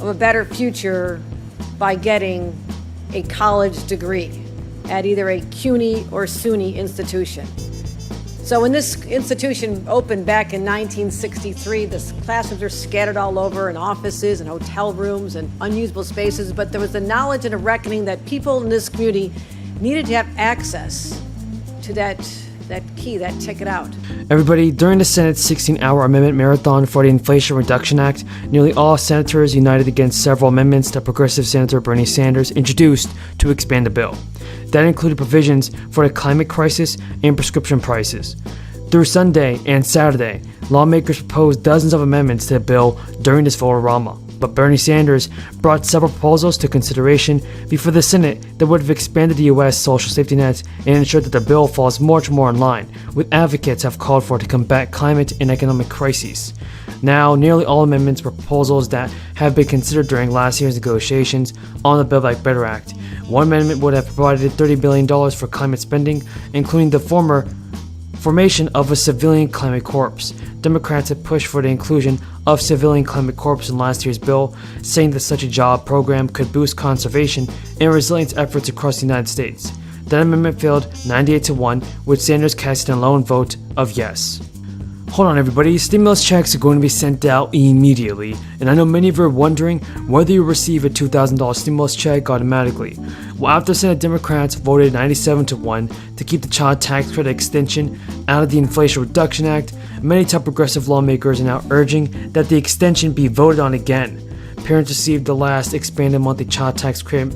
of a better future by getting a college degree at either a CUNY or SUNY institution. So when this institution opened back in 1963, the classrooms were scattered all over in offices and hotel rooms and unusable spaces, but there was a knowledge and a reckoning that people in this community needed to have access to that key, that ticket out. Everybody, during the Senate's 16-hour amendment marathon for the Inflation Reduction Act, nearly all senators united against several amendments that progressive Senator Bernie Sanders introduced to expand the bill. That included provisions for the climate crisis and prescription prices. Through Sunday and Saturday, lawmakers proposed dozens of amendments to the bill during this vote-a-rama, but Bernie Sanders brought several proposals to consideration before the Senate that would have expanded the U.S. social safety net and ensured that the bill falls much more in line with advocates have called for to combat climate and economic crises. Now, nearly all amendments were proposals that have been considered during last year's negotiations on the Build Back Better Act. One amendment would have provided $30 billion for climate spending, including the formation of a civilian climate corps. Democrats have pushed for the inclusion of civilian climate corps in last year's bill, saying that such a job program could boost conservation and resilience efforts across the United States. That amendment failed 98-1, with Sanders casting a lone vote of yes. Hold on everybody, stimulus checks are going to be sent out immediately, and I know many of you are wondering whether you receive a $2,000 stimulus check automatically. Well, after Senate Democrats voted 97-1 to keep the child tax credit extension out of the Inflation Reduction Act, many top progressive lawmakers are now urging that the extension be voted on again. Parents received the last expanded monthly child tax credit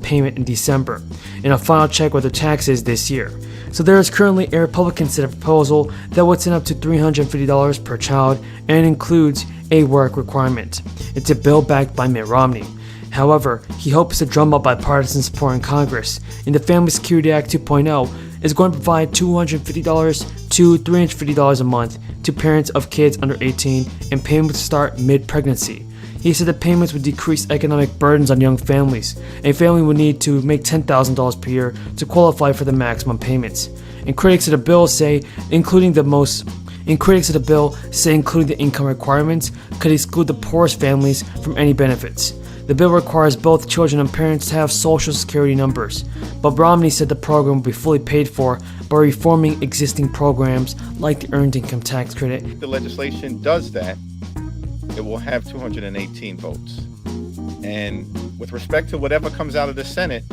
payment in December, and a final check with their taxes this year. So there is currently a Republican Senate proposal that would send up to $350 per child and includes a work requirement. It's a bill backed by Mitt Romney. However, he hopes to drum up bipartisan support in Congress, and the Family Security Act 2.0 is going to provide $250 to $350 a month to parents of kids under 18, and payments start mid-pregnancy. He said the payments would decrease economic burdens on young families. A family would need to make $10,000 per year to qualify for the maximum payments. And critics of the bill say including the income requirements could exclude the poorest families from any benefits. The bill requires both children and parents to have social security numbers, but Romney said the program will be fully paid for by reforming existing programs like the Earned Income Tax Credit. If the legislation does that, it will have 218 votes. And with respect to whatever comes out of the Senate,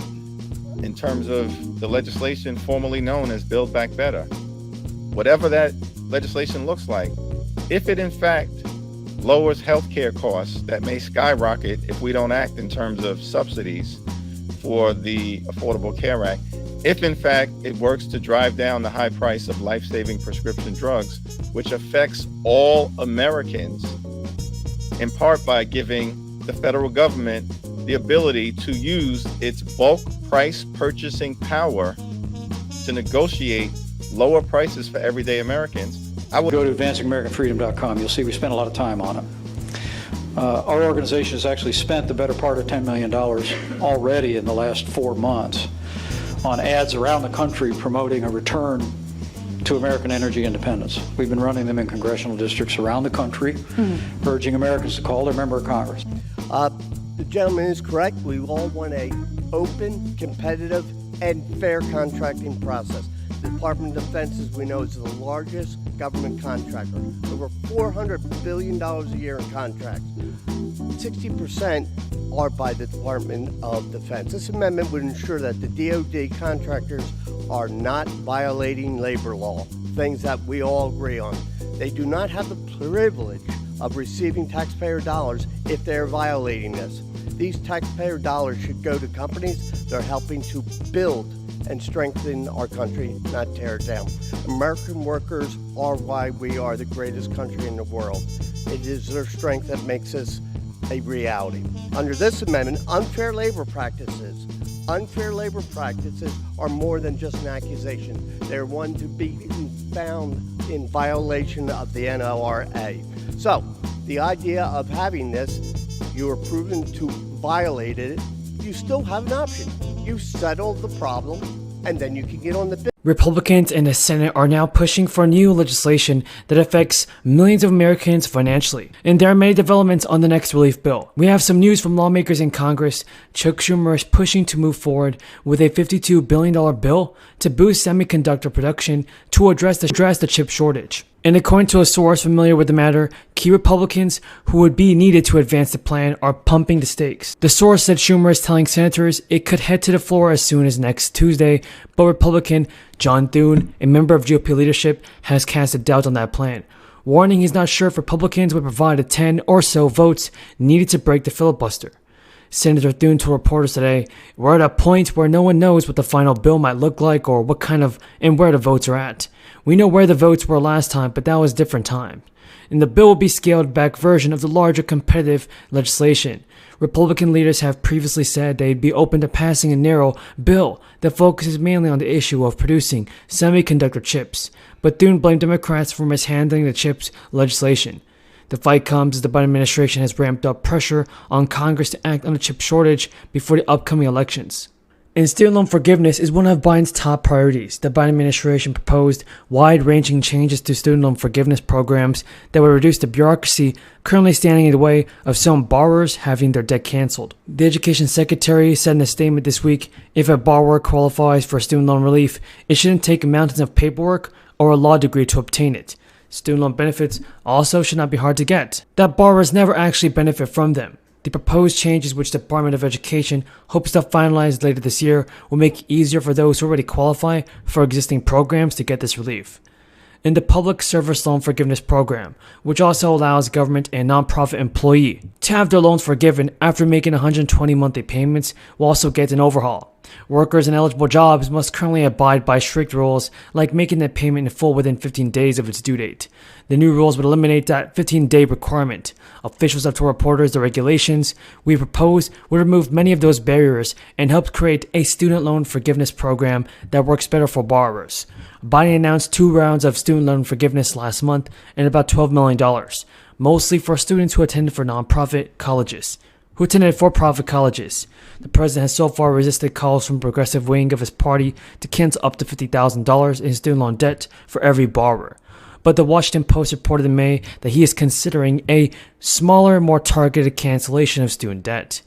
in terms of the legislation formerly known as Build Back Better, whatever that legislation looks like, if it in fact lowers healthcare costs that may skyrocket if we don't act in terms of subsidies for the Affordable Care Act, if in fact it works to drive down the high price of life-saving prescription drugs, which affects all Americans, in part by giving the federal government the ability to use its bulk price purchasing power to negotiate lower prices for everyday Americans. I would go to advancingAmericanFreedom.com. You'll see we spent a lot of time on it. Our organization has actually spent the better part of $10 million already in the last 4 months on ads around the country promoting a return to American energy independence. We've been running them in congressional districts around the country, urging Americans to call their member of Congress. The gentleman is correct. We all want an open, competitive, and fair contracting process. The Department of Defense, as we know, is the largest government contractor. Over $400 billion a year in contracts. 60% are by the Department of Defense. This amendment would ensure that the DoD contractors are not violating labor law, things that we all agree on. They do not have the privilege of receiving taxpayer dollars if they're violating this. These taxpayer dollars should go to companies that are helping to build and strengthen our country, not tear it down. American workers are why we are the greatest country in the world. It is their strength that makes us a reality. Under this amendment, unfair labor practices are more than just an accusation. They're one to be found in violation of the NLRA. So, the idea of having this, you are proven to violate it, you still have an option. You settle the problem and then you can get on the bill. Republicans in the Senate are now pushing for new legislation that affects millions of Americans financially, and there are many developments on the next relief bill. We have some news from lawmakers in Congress. Chuck Schumer is pushing to move forward with a $52 billion bill to boost semiconductor production to address the chip shortage. And according to a source familiar with the matter, key Republicans who would be needed to advance the plan are pumping the stakes. The source said Schumer is telling senators it could head to the floor as soon as next Tuesday, but Republican John Thune, a member of GOP leadership, has cast a doubt on that plan, warning he's not sure if Republicans would provide the 10 or so votes needed to break the filibuster. Senator Thune told reporters today, "We're at a point where no one knows what the final bill might look like or what kind of and where the votes are at. We know where the votes were last time, but that was a different time. And the bill will be scaled back version of the larger competitive legislation. Republican leaders have previously said they'd be open to passing a narrow bill that focuses mainly on the issue of producing semiconductor chips, but Thune blamed Democrats for mishandling the chips legislation. The fight comes as the Biden administration has ramped up pressure on Congress to act on the chip shortage before the upcoming elections. And student loan forgiveness is one of Biden's top priorities. The Biden administration proposed wide-ranging changes to student loan forgiveness programs that would reduce the bureaucracy currently standing in the way of some borrowers having their debt canceled. The Education Secretary said in a statement this week, if a borrower qualifies for student loan relief, it shouldn't take mountains of paperwork or a law degree to obtain it. Student loan benefits also should not be hard to get, that borrowers never actually benefit from them. The proposed changes, which the Department of Education hopes to finalize later this year, will make it easier for those who already qualify for existing programs to get this relief. In the Public Service Loan Forgiveness Program, which also allows government and nonprofit employees to have their loans forgiven after making 120 monthly payments, will also get an overhaul. Workers in eligible jobs must currently abide by strict rules like making the payment in full within 15 days of its due date. The new rules would eliminate that 15-day requirement. Officials have told reporters the regulations we propose would remove many of those barriers and help create a student loan forgiveness program that works better for borrowers. Biden announced 2 rounds of student loan forgiveness last month and about $12 million, mostly for students who attended for-profit colleges. The president has so far resisted calls from the progressive wing of his party to cancel up to $50,000 in student loan debt for every borrower. But the Washington Post reported in May that he is considering a smaller, more targeted cancellation of student debt.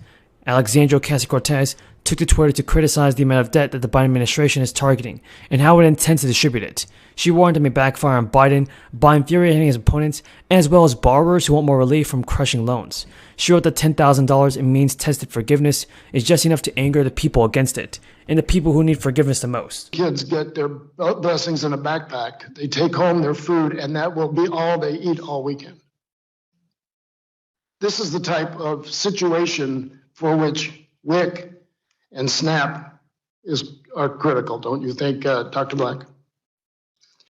Alexandria Ocasio-Cortez took to Twitter to criticize the amount of debt that the Biden administration is targeting and how it intends to distribute it. She warned it may backfire on Biden by infuriating his opponents as well as borrowers who want more relief from crushing loans. She wrote that $10,000 in means-tested forgiveness is just enough to anger the people against it and the people who need forgiveness the most. Kids get their blessings in a backpack. They take home their food, and that will be all they eat all weekend. This is the type of situation for which WIC and SNAP are critical, don't you think, Dr. Black?